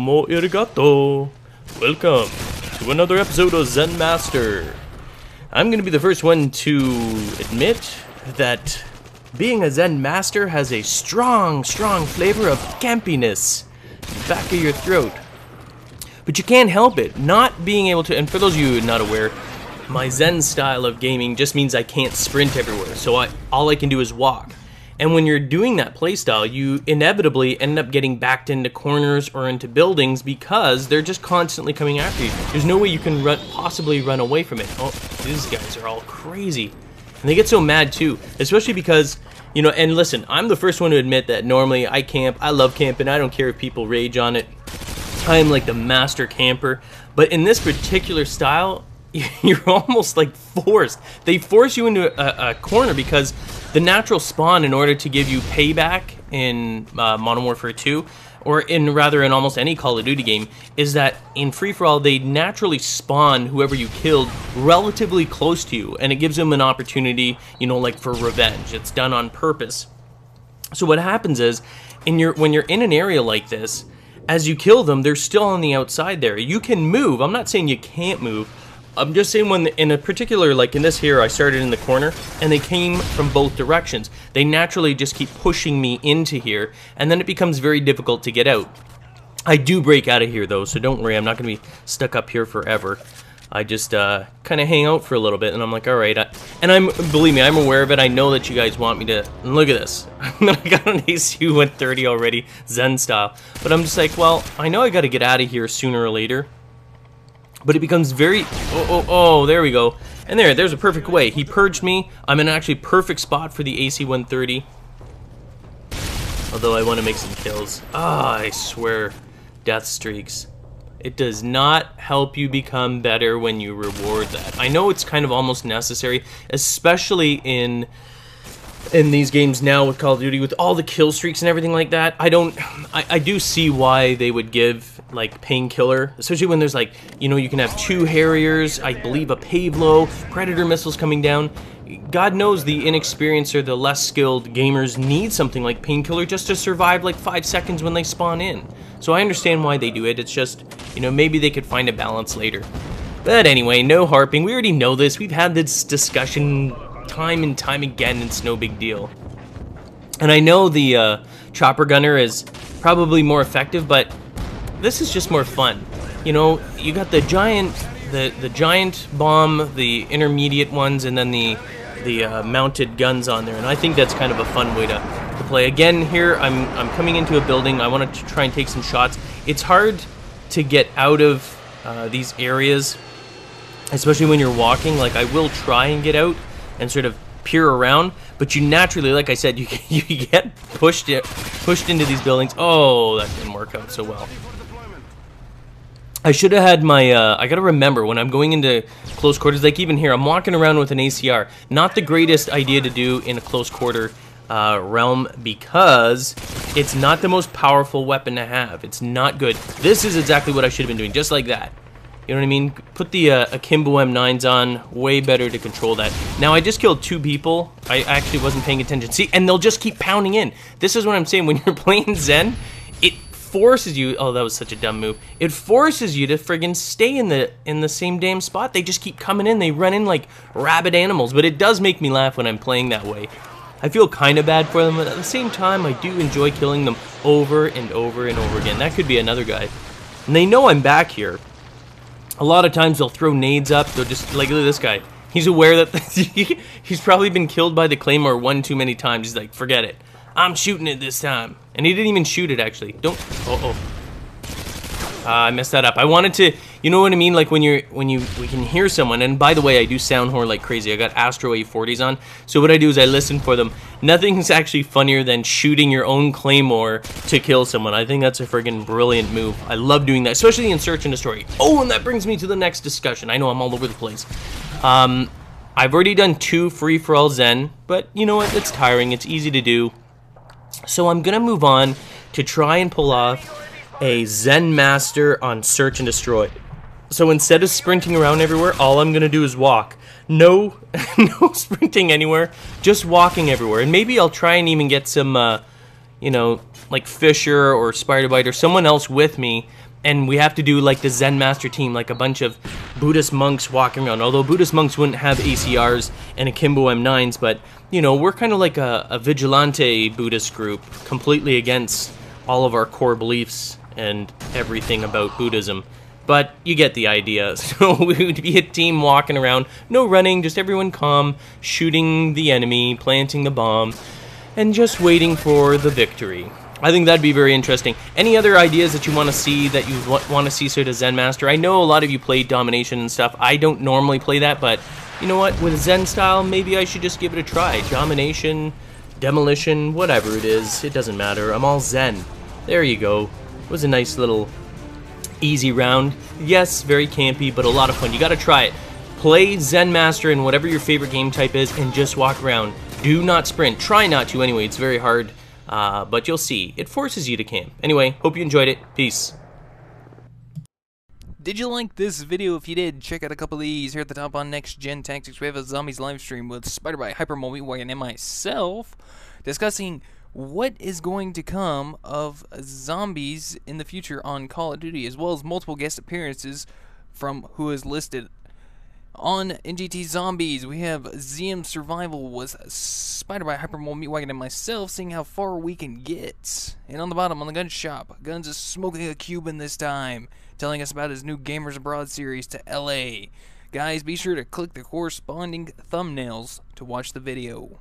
Domo arigato. Welcome to another episode of Zen Master. I'm going to be the first one to admit that being a Zen Master has a strong flavor of campiness in the back of your throat. But you can't help it, not being able to, and for those of you not aware, my Zen style of gaming just means I can't sprint everywhere, so all I can do is walk. And when you're doing that playstyle, you inevitably end up getting backed into corners or into buildings because they're just constantly coming after you. There's no way you can possibly run away from it. Oh, these guys are all crazy. And they get so mad too, especially because, you know, and listen, I'm the first one to admit that normally I camp, I love camping, I don't care if people rage on it. I am like the master camper. But in this particular style, you're almost like forced. They force you into a corner because the natural spawn in order to give you payback in Modern Warfare 2, or in almost any Call of Duty game, is that in free-for-all they naturally spawn whoever you killed relatively close to you, and it gives them an opportunity, you know, like for revenge. It's done on purpose. So what happens is, when you're in an area like this, as you kill them, they're still on the outside there. You can move. I'm not saying you can't move. I'm just saying when in a particular, like in this here, I started in the corner and they came from both directions. They naturally just keep pushing me into here, and then it becomes very difficult to get out. I do break out of here though, so don't worry, I'm not going to be stuck up here forever. I just kind of hang out for a little bit, and I'm like, alright, believe me, I'm aware of it. I know that you guys want me to, and look at this. I got an AC 130 already, Zen style. But I'm just like, well, I know I got to get out of here sooner or later. But it becomes very, oh, there we go. And there's a perfect way. He purged me. I'm in an actually perfect spot for the AC 130. Although I want to make some kills. I swear, death streaks. It does not help you become better when you reward that. I know it's kind of almost necessary, especially in these games now with Call of Duty, with all the kill streaks and everything like that. I do see why they would give like painkiller, especially when there's like, you know, you can have 2 Harriers, I believe a Pavlo, Predator missiles coming down. God knows the inexperienced or the less skilled gamers need something like painkiller just to survive like 5 seconds when they spawn in. So I understand why they do it. It's just, you know, maybe they could find a balance later. But anyway, no harping. We already know this. We've had this discussion time and time again. It's no big deal. And I know the chopper gunner is probably more effective, but this is just more fun. You know, you got the giant bomb, the intermediate ones, and then the mounted guns on there, and I think that's kind of a fun way to play. Again, here I'm coming into a building. I want to try and take some shots. It's hard to get out of these areas, especially when you're walking. Like, I will try and get out and sort of peer around, but you naturally, like I said, you get pushed into these buildings. Oh, that didn't work out so well. I should have had my, I gotta remember when I'm going into close quarters, like even here, I'm walking around with an ACR. Not the greatest idea to do in a close quarter realm because it's not the most powerful weapon to have. It's not good. This is exactly what I should have been doing, just like that. You know what I mean? Put the Akimbo M9s on, way better to control that. Now, I just killed 2 people. I actually wasn't paying attention. See, and they'll just keep pounding in. This is what I'm saying. When you're playing Zen, it forces you, oh, that was such a dumb move. It forces you to friggin' stay in the same damn spot. They just keep coming in. They run in like rabid animals, but it does make me laugh when I'm playing that way. I feel kind of bad for them, but at the same time, I do enjoy killing them over and over and over again. That could be another guy. And they know I'm back here. A lot of times they'll throw nades up. They'll just, like, look at this guy. He's aware that he's probably been killed by the Claymore one too many times. He's like, forget it. I'm shooting it this time. And he didn't even shoot it, actually. Don't, I messed that up. I wanted to, you know what I mean? Like when we can hear someone, and by the way, I do sound horn like crazy. I got Astro A40s on, so what I do is I listen for them. Nothing's actually funnier than shooting your own Claymore to kill someone. I think that's a friggin' brilliant move. I love doing that, especially in Search and Destroy. Oh, and that brings me to the next discussion. I know I'm all over the place. I've already done 2 free-for-all Zen, but you know what? It's tiring. It's easy to do. So I'm gonna move on to try and pull off a Zen Master on Search and Destroy. So instead of sprinting around everywhere, all I'm gonna do is walk. No, no sprinting anywhere, just walking everywhere. And maybe I'll try and even get some, you know, like Fisher or Spider Bite or someone else with me And we have to do like the Zen Master team, like a bunch of Buddhist monks walking around. Although Buddhist monks wouldn't have ACRs and akimbo M9s, but, you know, we're kind of like a vigilante Buddhist group, completely against all of our core beliefs and everything about Buddhism. But you get the idea. So we would be a team walking around, no running, just everyone calm, shooting the enemy, planting the bomb, and just waiting for the victory. I think that'd be very interesting. Any other ideas that you want to see, that you want to see sort of Zen Master? I know a lot of you play Domination and stuff. I don't normally play that, but you know what? With Zen style, maybe I should just give it a try. Domination, Demolition, whatever it is. It doesn't matter. I'm all Zen. There you go. It was a nice little easy round. Yes, very campy, but a lot of fun. You got to try it. Play Zen Master in whatever your favorite game type is and just walk around. Do not sprint. Try not to anyway. It's very hard. But you'll see. It forces you to camp. Anyway, hope you enjoyed it. Peace. Did you like this video? If you did, check out a couple of these. Here at the top on NextGenTactics, we have a Zombies live stream with Spider-Bite, Hypermole, Meatwagon, and myself discussing what is going to come of zombies in the future on Call of Duty, as well as multiple guest appearances from who is listed. On NGT Zombies, we have ZM Survival with Spider-Bite, Hypermole, Meatwagon, and myself, seeing how far we can get. And on the bottom, on the gun shop, Guns is smoking a Cuban this time, telling us about his new Gamers Abroad series to LA. Guys, be sure to click the corresponding thumbnails to watch the video.